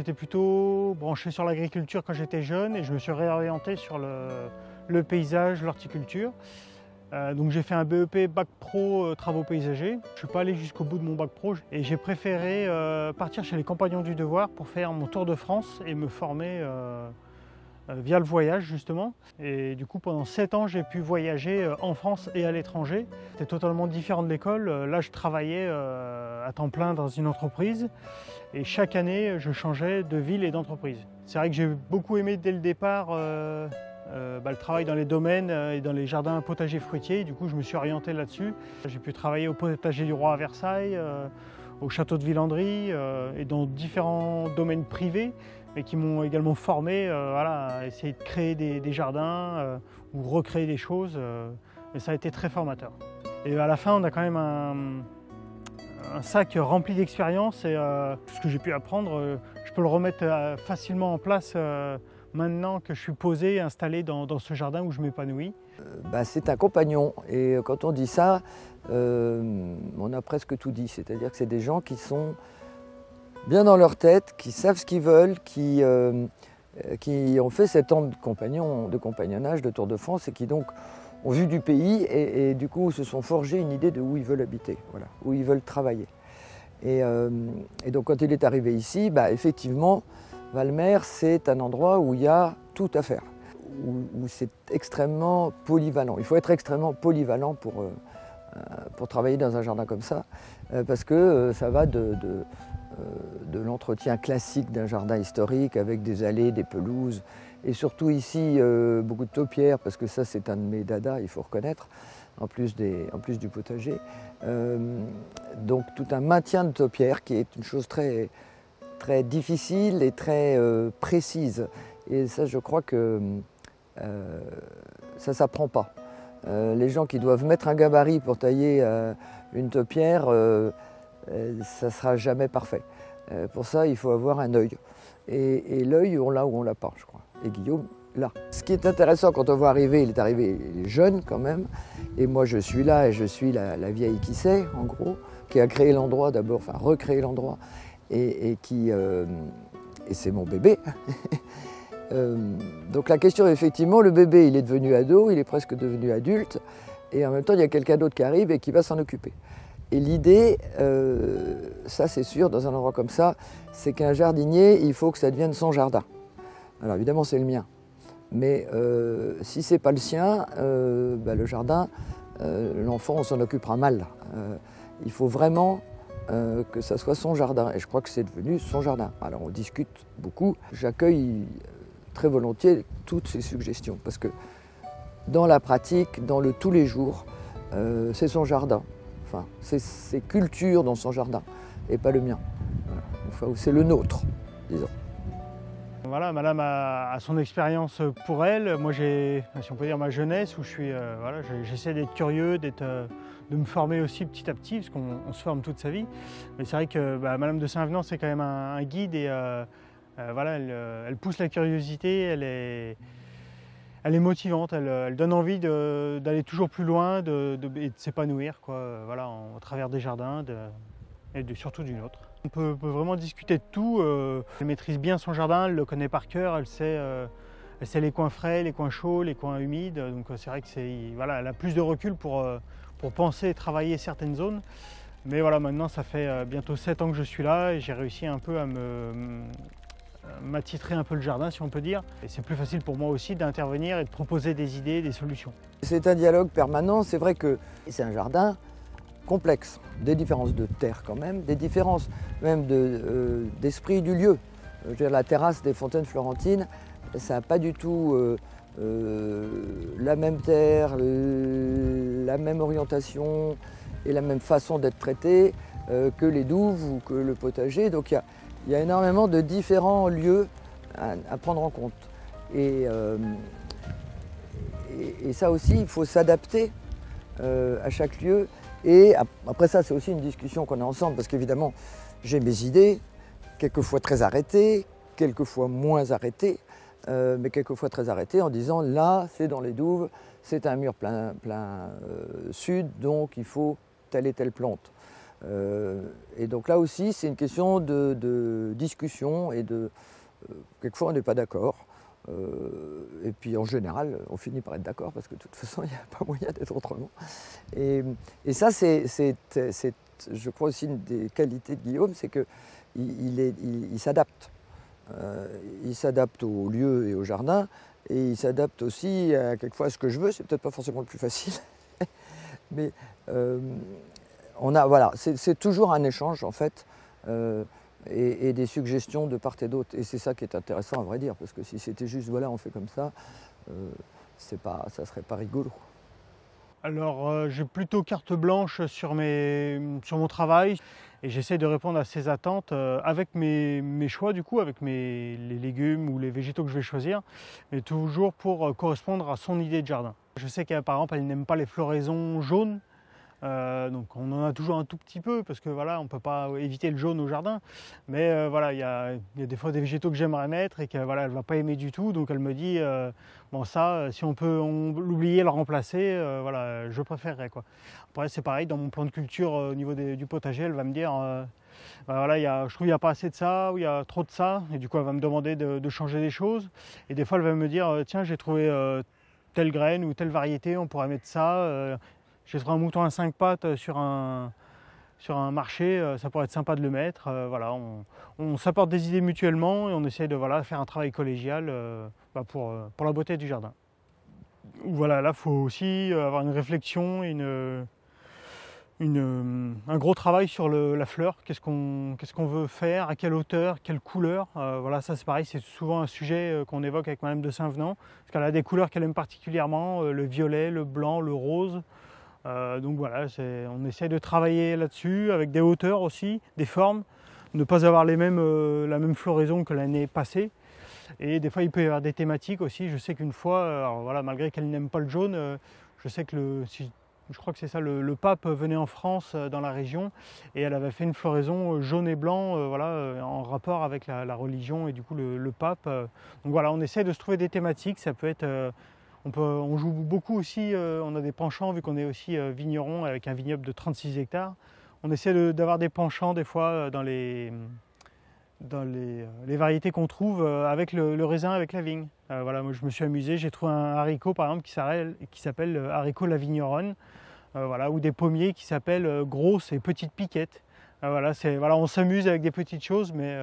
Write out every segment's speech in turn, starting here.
j'étais plutôt branché sur l'agriculture quand j'étais jeune et je me suis réorienté sur le paysage, l'horticulture. Donc j'ai fait un BEP Bac Pro Travaux Paysagers. Je ne suis pas allé jusqu'au bout de mon Bac Pro et j'ai préféré partir chez les Compagnons du Devoir pour faire mon tour de France et me former via le voyage justement. Et du coup pendant 7 ans j'ai pu voyager en France et à l'étranger. C'était totalement différent de l'école. Là je travaillais à temps plein dans une entreprise et chaque année je changeais de ville et d'entreprise. C'est vrai que j'ai beaucoup aimé dès le départ le travail dans les domaines et dans les jardins potagers fruitiers. Du coup je me suis orienté là-dessus. J'ai pu travailler au potager du roi à Versailles, au château de Villandry et dans différents domaines privés, mais qui m'ont également formé à essayer de créer des jardins ou recréer des choses. Et ça a été très formateur. Et à la fin, on a quand même un sac rempli d'expériences et tout ce que j'ai pu apprendre, je peux le remettre facilement en place maintenant que je suis posé et installé dans ce jardin où je m'épanouis. C'est un compagnon et quand on dit ça, on a presque tout dit. C'est-à-dire que c'est des gens qui sont bien dans leur tête, qui savent ce qu'ils veulent, qui ont fait 7 ans de compagnonnage, de Tour de France et qui donc ont vu du pays et du coup se sont forgés une idée de où ils veulent habiter, voilà, où ils veulent travailler. Et donc quand il est arrivé ici, effectivement, Valmer, c'est un endroit où il y a tout à faire, où c'est extrêmement polyvalent. Il faut être extrêmement polyvalent pour travailler dans un jardin comme ça, parce que ça va de l'entretien classique d'un jardin historique avec des allées, des pelouses, et surtout ici beaucoup de taupières, parce que ça c'est un de mes dadas, il faut reconnaître, en plus du potager. Donc tout un maintien de taupières qui est une chose très difficile et très précise. Et ça, je crois que ça ne s'apprend pas. Les gens qui doivent mettre un gabarit pour tailler une taupière, ça ne sera jamais parfait. Pour ça, il faut avoir un œil. Et l'œil, on l'a ou on ne l'a pas, je crois. Et Guillaume, là. Ce qui est intéressant quand on voit arriver, il est jeune quand même. Et moi, je suis là et je suis la vieille qui sait, en gros, qui a créé l'endroit d'abord, enfin recréé l'endroit. Et c'est mon bébé. Donc la question, effectivement, le bébé, il est devenu ado, il est presque devenu adulte, et en même temps, il y a quelqu'un d'autre qui arrive et qui va s'en occuper. Et l'idée, ça c'est sûr, dans un endroit comme ça, c'est qu'un jardinier, il faut que ça devienne son jardin. Alors évidemment, c'est le mien. Mais si ce n'est pas le sien, le jardin, l'enfant, on s'en occupera mal. Il faut vraiment que ça soit son jardin. Et je crois que c'est devenu son jardin. Alors on discute beaucoup. J'accueille très volontiers toutes ces suggestions. Parce que dans la pratique, dans le tous les jours, c'est son jardin. Enfin, c'est ses cultures dans son jardin et pas le mien. Voilà. Enfin, c'est le nôtre, disons. Voilà, madame a son expérience pour elle. Moi, j'ai, si on peut dire, ma jeunesse où je suis, j'essaie d'être curieux, de me former aussi petit à petit, parce qu'on se forme toute sa vie. Mais c'est vrai que madame de Saint-Venant, c'est quand même un guide et elle pousse la curiosité, elle est motivante, elle donne envie d'aller toujours plus loin et de s'épanouir, au travers des jardins et surtout du nôtre. On peut vraiment discuter de tout. Elle maîtrise bien son jardin, elle le connaît par cœur, elle sait les coins frais, les coins chauds, les coins humides. Donc c'est vrai que elle a plus de recul pour penser et travailler certaines zones. Mais voilà, maintenant ça fait bientôt 7 ans que je suis là et j'ai réussi un peu à m'attitrer un peu le jardin, si on peut dire. Et c'est plus facile pour moi aussi d'intervenir et de proposer des idées, des solutions. C'est un dialogue permanent. C'est vrai que c'est un jardin complexe, des différences de terre quand même, des différences même d'esprit du lieu. Je veux dire, la terrasse des Fontaines Florentines, ça n'a pas du tout la même terre, la même orientation et la même façon d'être traité que les douves ou que le potager. Donc il y a énormément de différents lieux à prendre en compte. Et ça aussi, il faut s'adapter à chaque lieu. Et après ça, c'est aussi une discussion qu'on a ensemble, parce qu'évidemment, j'ai mes idées, quelquefois très arrêtées, quelquefois moins arrêtées, mais quelquefois très arrêtées en disant là, c'est dans les douves, c'est un mur plein sud, donc il faut telle et telle plante. Et donc là aussi, c'est une question de discussion et quelquefois on n'est pas d'accord. Et puis en général, on finit par être d'accord parce que de toute façon, il n'y a pas moyen d'être autrement. Et ça, c'est, je crois aussi une des qualités de Guillaume, c'est qu'il s'adapte. Il s'adapte au lieu et au jardin, et il s'adapte aussi quelquefois à ce que je veux. C'est peut-être pas forcément le plus facile, mais voilà, c'est toujours un échange en fait. Et des suggestions de part et d'autre. Et c'est ça qui est intéressant à vrai dire, parce que si c'était juste voilà, on fait comme ça, ça serait pas rigolo. Alors j'ai plutôt carte blanche sur mon travail et j'essaie de répondre à ses attentes avec mes choix du coup, avec les légumes ou les végétaux que je vais choisir, mais toujours pour correspondre à son idée de jardin. Je sais qu'elle par exemple elle n'aime pas les floraisons jaunes. Donc on en a toujours un tout petit peu parce que voilà, on ne peut pas éviter le jaune au jardin, mais voilà, il y a des fois des végétaux que j'aimerais mettre et qu'elle voilà, elle ne va pas aimer du tout, donc elle me dit bon ça, si on peut l'oublier, le remplacer, voilà, je préférerais quoi. Après c'est pareil, dans mon plan de culture au niveau du potager, elle va me dire voilà, je trouve qu'il n'y a pas assez de ça ou il y a trop de ça, et du coup elle va me demander de changer des choses, et des fois elle va me dire tiens, j'ai trouvé telle graine ou telle variété, on pourrait mettre ça. J'ai trouvé un mouton à 5 pattes sur un marché, ça pourrait être sympa de le mettre. Voilà, on s'apporte des idées mutuellement et on essaye de faire un travail collégial pour la beauté du jardin. Voilà, là il faut aussi avoir une réflexion, un gros travail sur la fleur. Qu'est-ce qu'on veut faire, à quelle hauteur, quelle couleur. Voilà, ça c'est pareil, c'est souvent un sujet qu'on évoque avec Madame de Saint-Venant, parce qu'elle a des couleurs qu'elle aime particulièrement, le violet, le blanc, le rose. Donc voilà, on essaie de travailler là-dessus avec des hauteurs aussi, des formes, ne pas avoir la même floraison que l'année passée. Et des fois il peut y avoir des thématiques aussi. Je sais qu'une fois, alors voilà, malgré qu'elle n'aime pas le jaune, je sais que je crois que c'est ça, le pape venait en France dans la région et elle avait fait une floraison jaune et blanc, voilà, en rapport avec la religion et du coup le pape. Donc voilà, on essaie de se trouver des thématiques, ça peut être on joue beaucoup aussi, on a des penchants vu qu'on est aussi vigneron avec un vignoble de 36 hectares. On essaie d'avoir des penchants des fois dans les variétés qu'on trouve avec le raisin, avec la vigne. Voilà, moi je me suis amusé, j'ai trouvé un haricot par exemple qui s'appelle haricot la vigneronne, voilà, ou des pommiers qui s'appellent grosses et petites piquettes. Voilà, on s'amuse avec des petites choses, mais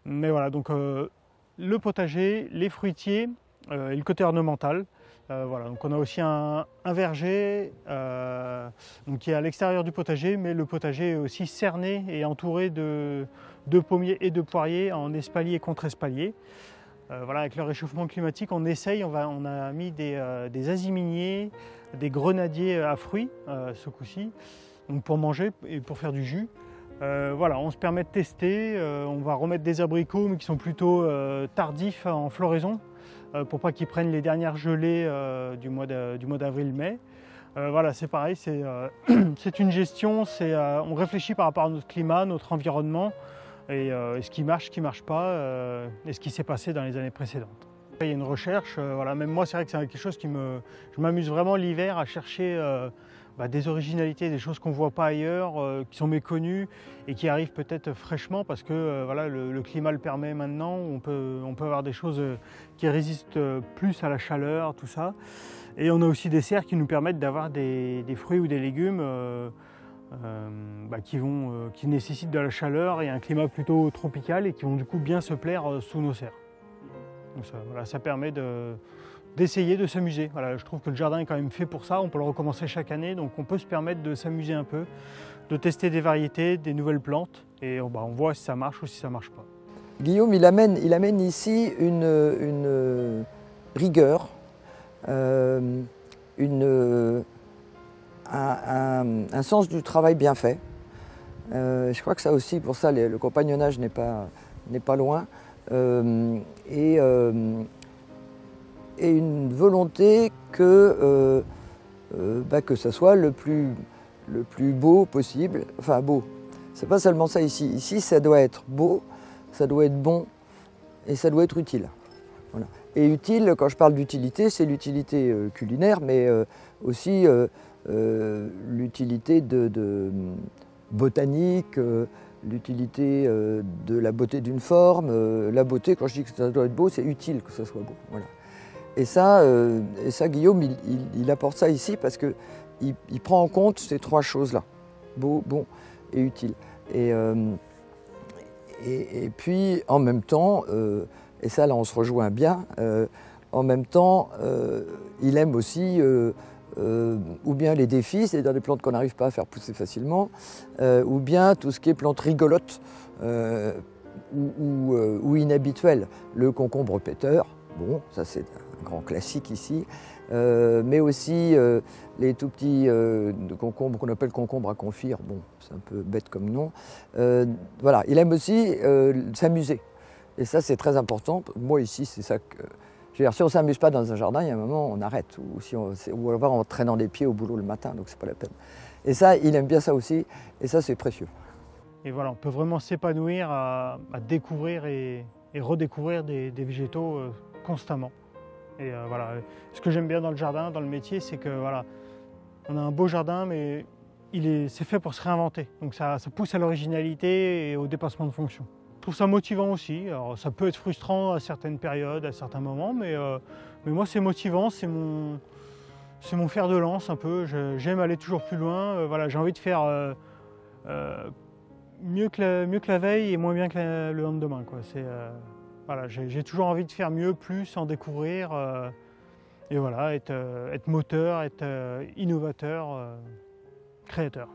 voilà, donc le potager, les fruitiers, et le côté ornemental. Voilà, donc on a aussi un verger donc qui est à l'extérieur du potager, mais le potager est aussi cerné et entouré de pommiers et de poiriers en espalier et contre-espalier. Voilà, avec le réchauffement climatique, on essaye, on a mis des aziminiers, des grenadiers à fruits ce coup-ci, donc pour manger et pour faire du jus. Voilà, on se permet de tester, on va remettre des abricots mais qui sont plutôt tardifs en floraison, pour pas qu'ils prennent les dernières gelées du mois d'avril-mai. Voilà, c'est pareil, c'est une gestion, on réfléchit par rapport à notre climat, notre environnement, et ce qui marche pas, et ce qui s'est passé dans les années précédentes. Il y a une recherche, voilà, même moi c'est vrai que c'est quelque chose je m'amuse vraiment l'hiver à chercher des originalités, des choses qu'on ne voit pas ailleurs, qui sont méconnues et qui arrivent peut-être fraîchement parce que voilà, le climat le permet maintenant. On peut avoir des choses qui résistent plus à la chaleur, tout ça. Et on a aussi des serres qui nous permettent d'avoir des fruits ou des légumes qui nécessitent de la chaleur et un climat plutôt tropical et qui vont du coup bien se plaire sous nos serres. Donc ça permet d'essayer de s'amuser. Voilà, je trouve que le jardin est quand même fait pour ça, on peut le recommencer chaque année, donc on peut se permettre de s'amuser un peu, de tester des variétés, des nouvelles plantes, et on voit si ça marche ou si ça ne marche pas. Guillaume, il amène ici une rigueur, un sens du travail bien fait. Je crois que ça aussi, pour ça, le compagnonnage n'est pas loin. Et une volonté que ça soit le plus beau possible. Enfin beau, c'est pas seulement ça ici. Ici ça doit être beau, ça doit être bon et ça doit être utile. Voilà. Et utile, quand je parle d'utilité, c'est l'utilité culinaire, mais aussi l'utilité de botanique, l'utilité de la beauté d'une forme. La beauté, quand je dis que ça doit être beau, c'est utile que ça soit beau. Voilà. Et ça, Guillaume, il apporte ça ici parce qu'il prend en compte ces trois choses-là, beau, bon et utile. Et puis, en même temps, et ça, là, on se rejoint bien, en même temps, il aime aussi ou bien les défis, c'est-à-dire des plantes qu'on n'arrive pas à faire pousser facilement, ou bien tout ce qui est plantes rigolotes ou inhabituelles. Le concombre péteur, bon, ça c'est un grand classique ici, mais aussi les tout petits concombres qu'on appelle concombres à confire, bon, c'est un peu bête comme nom. Voilà, il aime aussi s'amuser, et ça c'est très important. Moi ici, c'est ça que... Si on ne s'amuse pas dans un jardin, il y a un moment, on arrête. Ou alors en traînant des pieds au boulot le matin, donc c'est pas la peine. Et ça, il aime bien ça aussi, et ça, c'est précieux. Et voilà, on peut vraiment s'épanouir à découvrir et redécouvrir des végétaux constamment. Et voilà, ce que j'aime bien dans le jardin, dans le métier, c'est que voilà, on a un beau jardin, mais c'est fait pour se réinventer. Donc ça pousse à l'originalité et au dépassement de fonction. Je trouve ça motivant aussi. Alors, ça peut être frustrant à certaines périodes, à certains moments, mais moi c'est motivant, c'est mon fer de lance un peu. J'aime aller toujours plus loin. Voilà, j'ai envie de faire mieux que la veille et moins bien que le lendemain, quoi. Voilà, j'ai toujours envie de faire mieux, plus, en découvrir. Et voilà, être moteur, être innovateur, créateur.